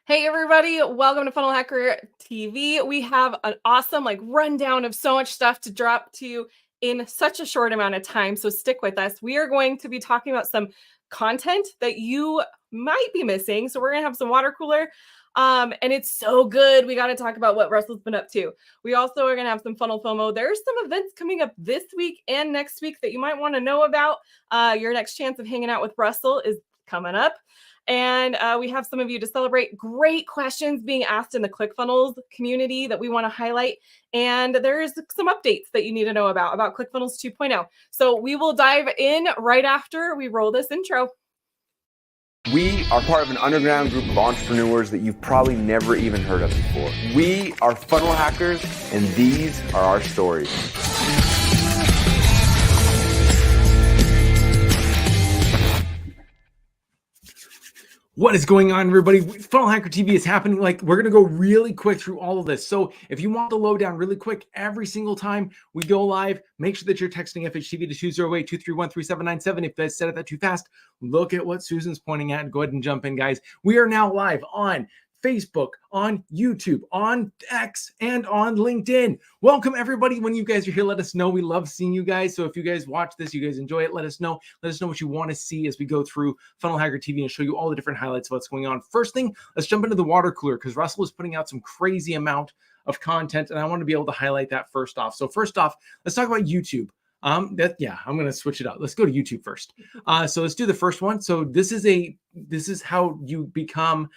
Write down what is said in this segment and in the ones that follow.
Hey everybody, welcome to Funnel Hacker TV. We have an awesome rundown of so much stuff to drop to you in such a short amount of time. So stick with us. We are going to be talking about some content that you might be missing. So we're gonna have some water cooler. And it's so good. We got to talk about what Russell's been up to. We also are gonna have some funnel FOMO. There's some events coming up this week and next week that you might want to know about. Your next chance of hanging out with Russell is coming up. And we have some of you to celebrate. Great questions being asked in the ClickFunnels community that we want to highlight. And there's some updates that you need to know about ClickFunnels 2.0. So we will dive in right after we roll this intro. We are part of an underground group of entrepreneurs that you've probably never even heard of before. We are funnel hackers, and these are our stories. What is going on, everybody? Funnel Hacker TV is happening. We're going to go really quick through all of this. So if you want the lowdown really quick, every single time we go live, make sure that you're texting FHTV to 208-231-3797. If I said that too fast, look at what Susan's pointing at and go ahead and jump in, guys. We are now live on Facebook, on YouTube, on X, and on LinkedIn. Welcome, everybody. When you guys are here, let us know. We love seeing you guys. So if you guys watch this, you guys enjoy it, let us know. Let us know what you want to see as we go through Funnel Hacker TV and show you all the different highlights of what's going on. First thing, let's jump into the water cooler because Russell is putting out some crazy amount of content, and I want to be able to highlight that first off. So first off, let's talk about YouTube. I'm going to switch it up. Let's go to YouTube first. So let's do the first one. So this is how you become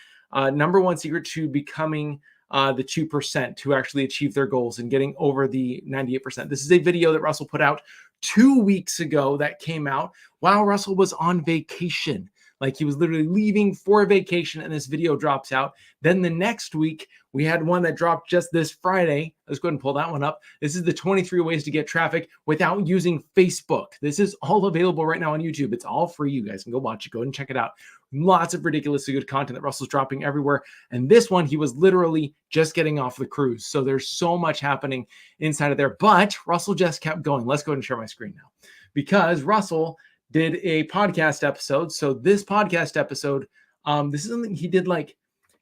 number one secret to becoming the 2% to actually achieve their goals and getting over the 98%. This is a video that Russell put out 2 weeks ago that came out while Russell was on vacation. Like he was literally leaving for a vacation, and this video drops out. Then the next week, we had one that dropped just this Friday. Let's go ahead and pull that one up. This is the 23 ways to get traffic without using Facebook. This is all available right now on YouTube. It's all free. You guys can go watch it. Go ahead and check it out. Lots of ridiculously good content that Russell's dropping everywhere. And this one, he was literally just getting off the cruise. So there's so much happening inside of there. But Russell just kept going. Let's go ahead and share my screen now. Because Russell did a podcast episode. So this podcast episode, this is something he did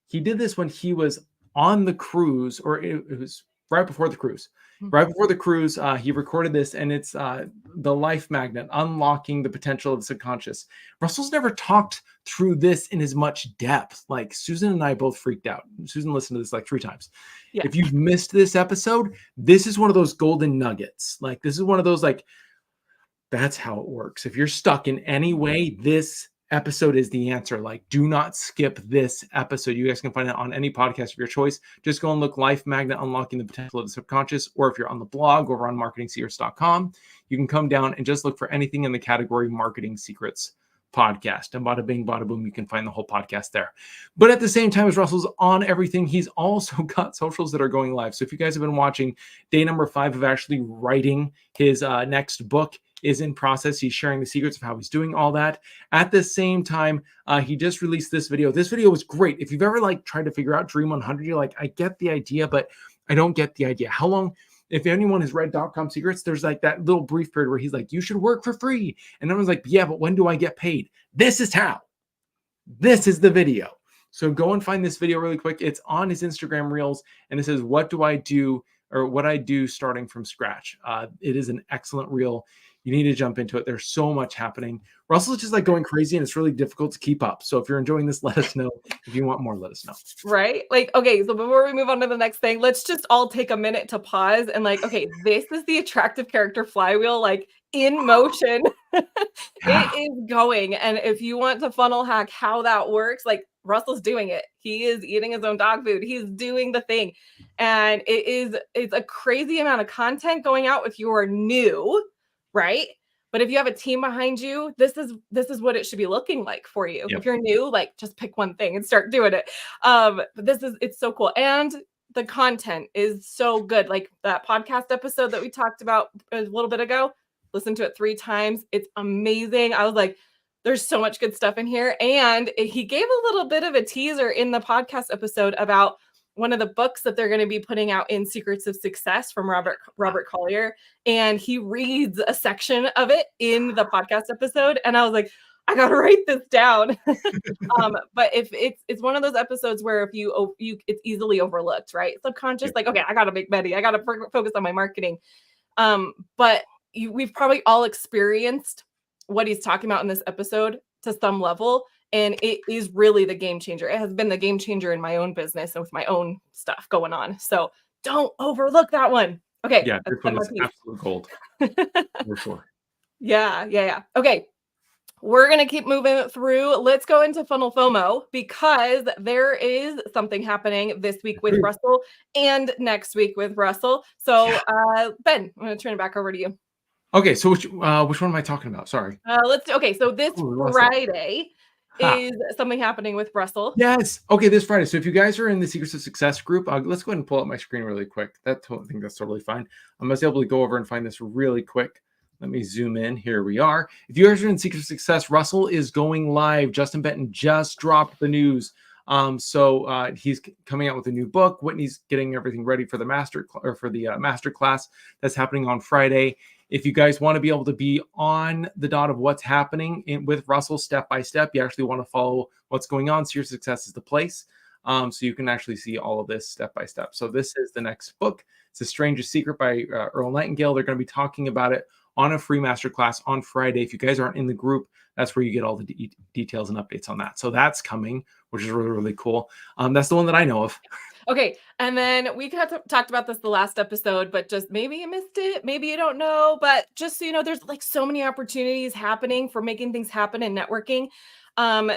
he did this when he was on the cruise, or it was right before the cruise. Right before the cruise, he recorded this, and it's the life magnet, unlocking the potential of the subconscious. Russell's never talked through this in as much depth. Like Susan and I both freaked out. Susan listened to this like 3 times. Yeah. If you've missed this episode, this is one of those golden nuggets. Like this is one of those that's how it works. If you're stuck in any way, this episode is the answer. Like, do not skip this episode. You guys can find it on any podcast of your choice. Just go and look Life Magnet, Unlocking the Potential of the Subconscious, or if you're on the blog over on marketingsecrets.com, you can come down and just look for anything in the category Marketing Secrets Podcast, and bada bing, bada boom, you can find the whole podcast there. But at the same time as Russell's on everything, he's also got socials that are going live. So if you guys have been watching, day number 5 of actually writing his next book is in process. He's sharing the secrets of how he's doing all that. At the same time, he just released this video. This video was great. If you've ever tried to figure out Dream 100, you're like, I get the idea, but I don't get the idea. How long? If anyone has read .com Secrets, there's that little brief period where he's like, you should work for free. And everyone's like, yeah, but when do I get paid? This is how. This is the video. So go and find this video really quick. It's on his Instagram Reels, and it says, what do I do, or what I do starting from scratch. It is an excellent reel. You need to jump into it. There's so much happening. Russell's just going crazy, and it's really difficult to keep up. So if you're enjoying this, let us know. If you want more, let us know. Right? Okay, so before we move on to the next thing, let's just all take a minute to pause and okay, this is the attractive character flywheel, in motion. It is going. And if you want to funnel hack how that works, Russell's doing it. He is eating his own dog food. He's doing the thing. And it's a crazy amount of content going out if you are new. Right? But if you have a team behind you, this is what it should be looking like for you. Yep. If you're new, just pick one thing and start doing it. But it's so cool. And the content is so good. That podcast episode that we talked about a little bit ago, listen to it 3 times. It's amazing. I was like, there's so much good stuff in here. And he gave a little bit of a teaser in the podcast episode about one of the books that they're going to be putting out in Secrets of Success from Robert Collier. And he reads a section of it in the podcast episode. And I was like, I gotta write this down. But if it's one of those episodes where if you it's easily overlooked, right? Subconscious, Yep. like, okay, I gotta make money, I gotta focus on my marketing. But we've probably all experienced what he's talking about in this episode to some level, and it is really the game changer. It has been the game changer in my own business and with my own stuff going on. So don't overlook that one. Okay, Yeah, I've this said one my is absolute gold piece. for sure. Yeah. Okay, we're going to keep moving through. Let's go into Funnel FOMO because there is something happening this week with Russell and next week with Russell. So, Ben, I'm going to turn it back over to you. Okay, so which one am I talking about? Sorry. Okay, so this Friday is something happening with Russell. Yes. Okay, this Friday. So if you guys are in the Secrets of Success group, let's go ahead and pull up my screen really quick. I think that's totally fine. I was able to go over and find this really quick. Let me zoom in. Here we are. If you guys are in Secrets of Success, Russell is going live. Justin Benton just dropped the news. So he's coming out with a new book. Whitney's getting everything ready for the master class that's happening on Friday. If you guys want to be able to be on the dot of what's happening with Russell step by step, you actually want to follow what's going on. Secret Success is the place. So you can actually see all of this step by step. So this is the next book. It's The Strangest Secret by Earl Nightingale. They're going to be talking about it on a free masterclass on Friday. If you guys aren't in the group, that's where you get all the details and updates on that. So that's coming, which is really, really cool. That's the one that I know of. Okay, and then we talked about this the last episode, but just maybe you missed it, maybe you don't know, but just so you know, there's like so many opportunities happening for making things happen in networking.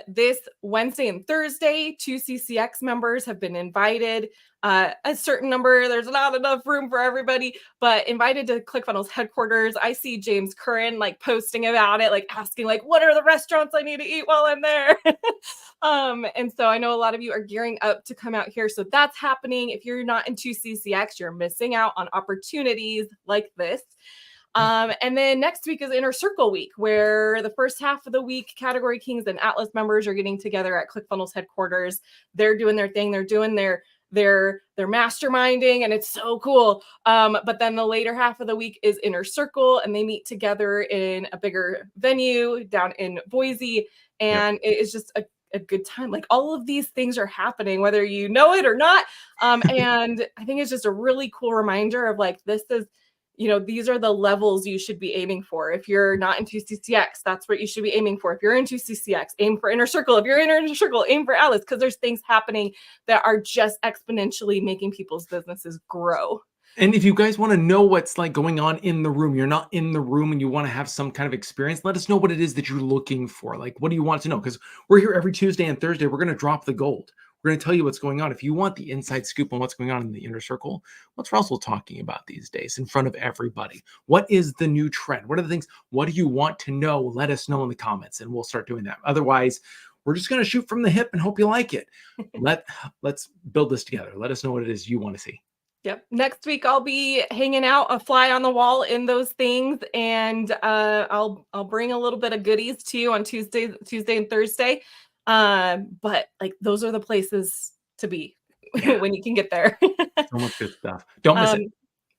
This Wednesday and Thursday, 2 CCX members have been invited. A certain number, there's not enough room for everybody, but invited to ClickFunnels headquarters. I see James Curran like posting about it, like asking like, what are the restaurants I need to eat while I'm there? And so I know a lot of you are gearing up to come out here. So that's happening. If you're not in 2 CCX, you're missing out on opportunities like this. And then next week is Inner Circle Week, where the first half of the week, Category Kings and Atlas members are getting together at ClickFunnels headquarters. They're doing their thing. They're doing their masterminding, and it's so cool. But then the later half of the week is Inner Circle, and they meet together in a bigger venue down in Boise. And it is just a good time. Like all of these things are happening, whether you know it or not. And I think it's just a really cool reminder of like, this is, these are the levels you should be aiming for. If you're not into CCX, that's what you should be aiming for. If you're into CCX, aim for Inner Circle. If you're in Inner Circle, aim for Atlas, because there's things happening that are just exponentially making people's businesses grow. And if you guys want to know what's like going on in the room, you're not in the room and you want to have some kind of experience, let us know what it is that you're looking for. Like, what do you want to know? Because we're here every Tuesday and Thursday. We're going to drop the gold. We're going to tell you what's going on. If you want the inside scoop on what's going on in the Inner Circle, what's Russell talking about these days in front of everybody? What is the new trend? What are the things? What do you want to know? Let us know in the comments and we'll start doing that. Otherwise, we're just going to shoot from the hip and hope you like it. Let's build this together. Let us know what it is you want to see. Yep. Next week I'll be hanging out, a fly on the wall in those things, and I'll bring a little bit of goodies to you on Tuesday and Thursday. But like those are the places to be when you can get there. So much good stuff. Don't miss it.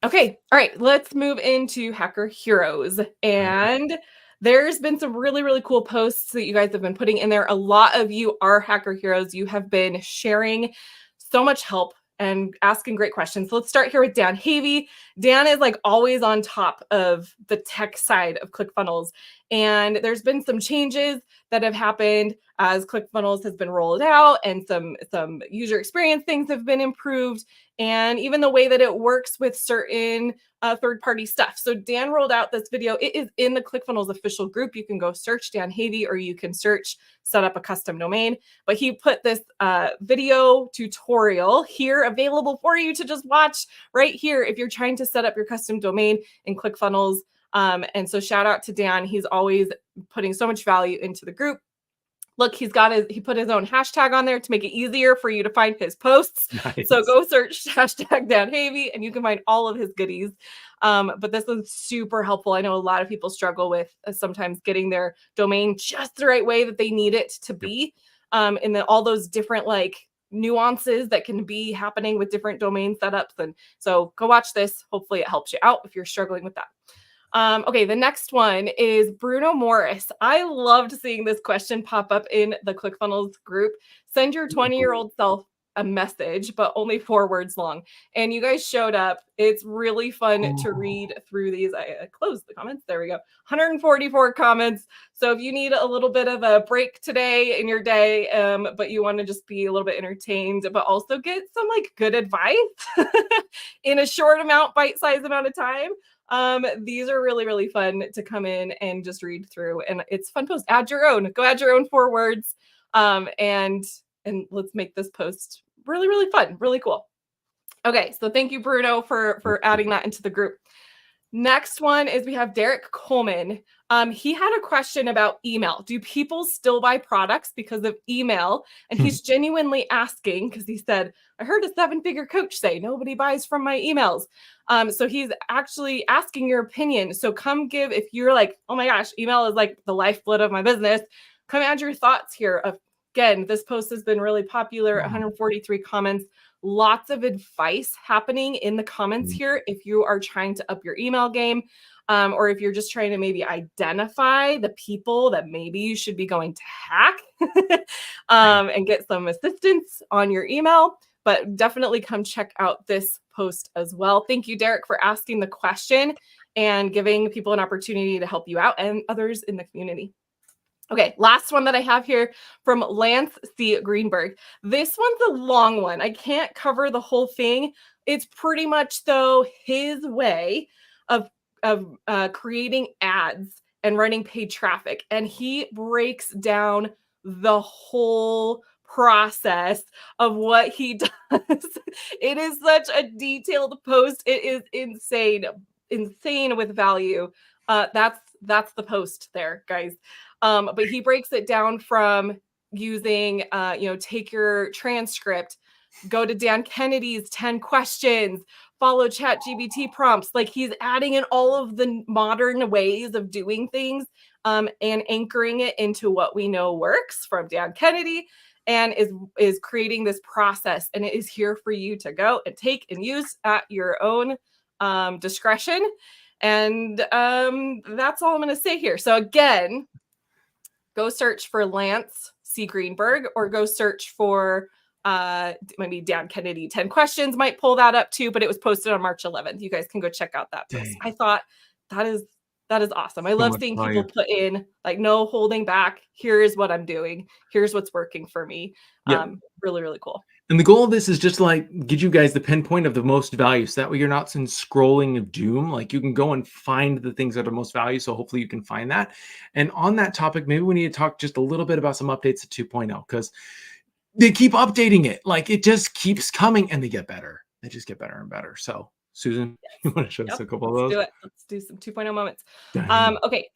Okay. All right. Let's move into Hacker Heroes. And there's been some really, really cool posts that you guys have been putting in there. A lot of you are Hacker Heroes. You have been sharing so much help and asking great questions. So let's start here with Dan Havey. Dan is like always on top of the tech side of ClickFunnels. And there's been some changes that have happened as ClickFunnels has been rolled out, and some user experience things have been improved, and even the way that it works with certain third-party stuff. So Dan rolled out this video. It is in the ClickFunnels official group. You can go search Dan Havey, or you can search set up a custom domain. But he put this video tutorial here available for you to just watch right here if you're trying to set up your custom domain in ClickFunnels. And so shout out to Dan. He's always putting so much value into the group. Look, he put his own hashtag on there to make it easier for you to find his posts. Nice. So go search hashtag Dan Havey and you can find all of his goodies. But this is super helpful. I know a lot of people struggle with sometimes getting their domain just the right way that they need it to be. And then all those different like nuances that can be happening with different domain setups. And so go watch this. Hopefully it helps you out if you're struggling with that. Okay, the next one is Bruno Morris. I loved seeing this question pop up in the ClickFunnels group. Send your 20-year-old self a message, but only 4 words long. And you guys showed up. It's really fun to read through these. I closed the comments. There we go. 144 comments. So if you need a little bit of a break today in your day, but you want to just be a little bit entertained, but also get some like good advice in a short amount, bite-sized amount of time. These are really, really fun to come in and just read through, and it's fun post. Add your own, go add your own 4 words. And let's make this post really, really fun, really cool. Okay, so thank you, Bruno, for adding that into the group. Next one is we have Derek Coleman. He had a question about email. Do people still buy products because of email? And he's genuinely asking because he said, I heard a 7-figure coach say nobody buys from my emails. So he's actually asking your opinion. So come give, if you're like, oh my gosh, email is like the lifeblood of my business, come add your thoughts here. Again, this post has been really popular, 143 comments. Lots of advice happening in the comments here if you are trying to up your email game, or if you're just trying to maybe identify the people that maybe you should be going to hack and get some assistance on your email. But definitely come check out this post as well. Thank you, Derek, for asking the question and giving people an opportunity to help you out and others in the community. Okay, last one that I have here from Lance C. Greenberg. This one's a long one. I can't cover the whole thing. It's pretty much, though, his way of creating ads and running paid traffic. And he breaks down the whole process of what he does. It is such a detailed post. It is insane with value. That's the post there, guys. But he breaks it down from using, take your transcript, go to Dan Kennedy's 10 questions, follow ChatGPT prompts. Like he's adding in all of the modern ways of doing things and anchoring it into what we know works from Dan Kennedy, and is creating this process. And it is here for you to go and take and use at your own discretion. And that's all I'm going to say here. So again, go search for Lance C. Greenberg, or go search for maybe Dan Kennedy 10 questions might pull that up too, but it was posted on March 11th. You guys can go check out that post. I thought that is awesome. I love seeing people put in like no holding back. Here is what I'm doing. Here's what's working for me. Really, really cool. And the goal of this is just to like get you guys the pinpoint of the most value, so that way you're not in scrolling of doom. Like you can go and find the things that are most value. So hopefully you can find that. And on that topic, maybe we need to talk just a little bit about some updates to 2.0, because they keep updating it. Like it just keeps coming and they get better. They just get better and better. So Susan, you want to show us a couple of those? Do it. Let's do some 2.0 moments. Okay.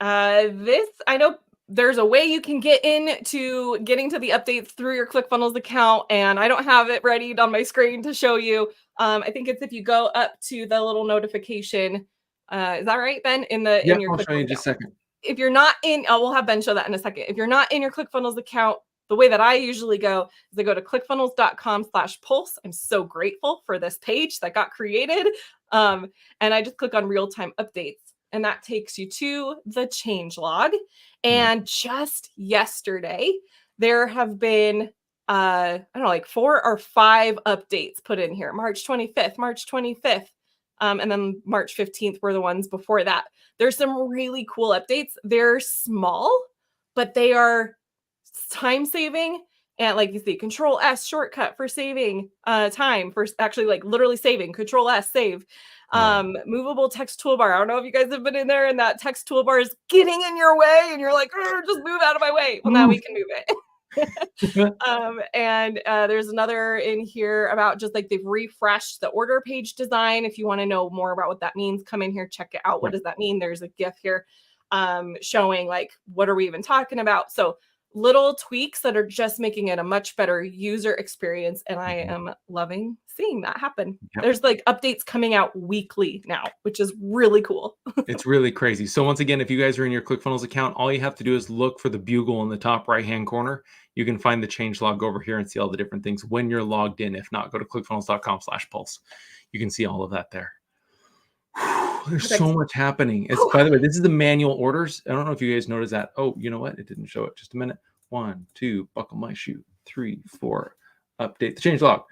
This, I know there's a way you can get into getting to the updates through your ClickFunnels account, and I don't have it ready on my screen to show you. I think it's if you go up to the little notification. Is that right, Ben? In your I'll show you in just a second. If you're not in, we'll have Ben show that in a second. If you're not in your ClickFunnels account, the way that I usually go is I go to clickfunnels.com/pulse. I'm so grateful for this page that got created. And I just click on real-time updates, and that takes you to the changelog. And just yesterday, there have been, I don't know, like 4 or 5 updates put in here. March 25th, and then March 15th were the ones before that. There's some really cool updates. They're small, but they are time saving. And like you see, Control S shortcut for saving time, for actually like literally saving, Control S save. Movable text toolbar. I don't know if you guys have been in there and that text toolbar is getting in your way and you're like, just move out of my way. Well, now we can move it. And there's another in here about just like they've refreshed the order page design. If you want to know more about what that means, come in here, check it out. What does that mean? There's a GIF here showing like, what are we even talking about? So little tweaks that are just making it a much better user experience. And I am loving seeing that happen. There's like updates coming out weekly now, which is really cool. It's really crazy. So once again, if you guys are in your ClickFunnels account, all you have to do is look for the bugle in the top right-hand corner. You can find the changelog over here and see all the different things when you're logged in. If not, go to clickfunnels.com/pulse. You can see all of that there. There's so much happening. It's, by the way, this is the manual orders. I don't know if you guys noticed that. Oh, you know what? It didn't show it. Just a minute. 1, 2, buckle my shoe. 3, 4, update the change log.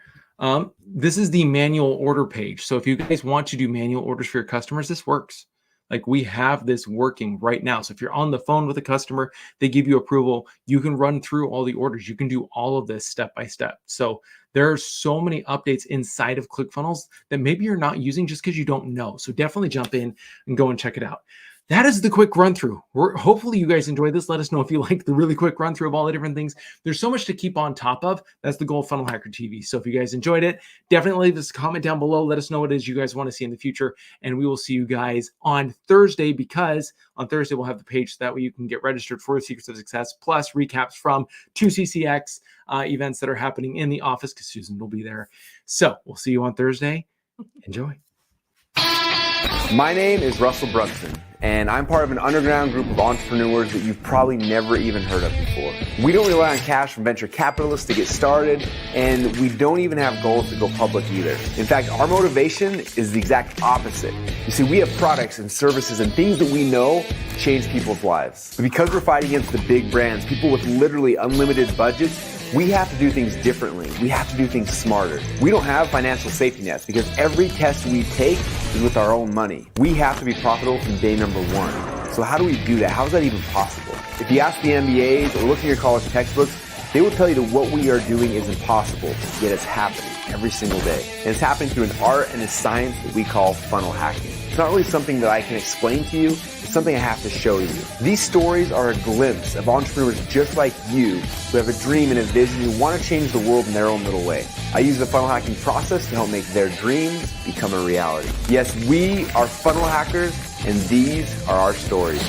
This is the manual order page. So if you guys want to do manual orders for your customers, this works. Like, we have this working right now. So if you're on the phone with a customer, they give you approval, you can run through all the orders. You can do all of this step by step. So there are so many updates inside of ClickFunnels that maybe you're not using just because you don't know. So definitely jump in and go and check it out. That is the quick run through. Hopefully you guys enjoyed this. Let us know if you like the really quick run through of all the different things. There's so much to keep on top of. That's the goal of Funnel Hacker TV. So if you guys enjoyed it, definitely leave us a comment down below. Let us know what it is you guys want to see in the future. And we will see you guys on Thursday, because on Thursday we'll have the page so that way you can get registered for the Secrets of Success, plus recaps from 2CCX events that are happening in the office, because Susan will be there. So we'll see you on Thursday. Enjoy. My name is Russell Brunson, and I'm part of an underground group of entrepreneurs that you've probably never even heard of before. We don't rely on cash from venture capitalists to get started, and we don't even have goals to go public either. In fact, our motivation is the exact opposite. You see, we have products and services and things that we know change people's lives. But because we're fighting against the big brands, people with literally unlimited budgets, we have to do things differently. We have to do things smarter. We don't have financial safety nets because every test we take is with our own money. We have to be profitable from day number one. So how do we do that? How is that even possible? If you ask the MBAs or look at your college textbooks, they will tell you that what we are doing is impossible, yet it's happening every single day. And it's happening through an art and a science that we call funnel hacking. It's not really something that I can explain to you. It's something I have to show you. These stories are a glimpse of entrepreneurs just like you who have a dream and a vision, who want to change the world in their own little way. I use the funnel hacking process to help make their dreams become a reality. Yes, we are funnel hackers, and these are our stories.